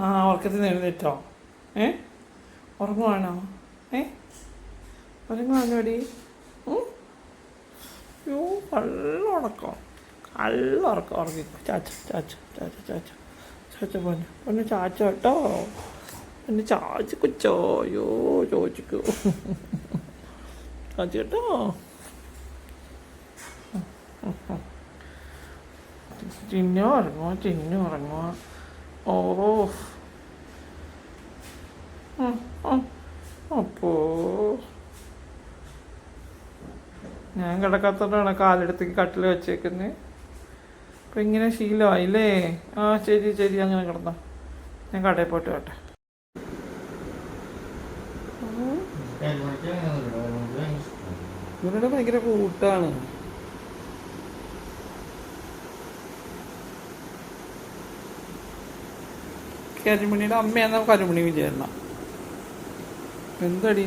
ആ ഉറക്കത്തിൽ നിന്ന് എഴുന്നേറ്റോ? ഏ ഉറങ്ങുവാണോ? ഏ ഉറങ്ങുവാണോടി? യോ കള്ളുറക്കം, കള്ളുറക്കം. ഉറങ്ങിക്കോ. ചാച്ച ചാച്ച ചാച്ച ചാച്ച ചാച്ച പൊന്നു പൊന്നു ചാച്ച കേട്ടോ. പൊന്നു ചാച്ച കുച്ചോ. യോ ചോദിക്കൂ ചാച്ച കേട്ടോ. ചിന്നു ഉറങ്ങുക, ചിന്നു ഉറങ്ങുക. ഓ അപ്പോ ഞാൻ കിടക്കാത്തോണ്ടാണ് കാലെടുത്തേക്ക് കട്ടിൽ വെച്ചേക്കുന്നത്. അപ്പം ഇങ്ങനെ ശീലമായില്ലേ? ആ ശരി ശരി, അങ്ങനെ കിടന്നോ. ഞാൻ കടയിൽ പോയിട്ട് കേട്ടെ. ഇവരുടെ ഭയങ്കര കൂട്ടാണ്. കരിമണിയുടെ അമ്മയാണെന്ന് കരിമണി വിചാരണം. എന്തടി?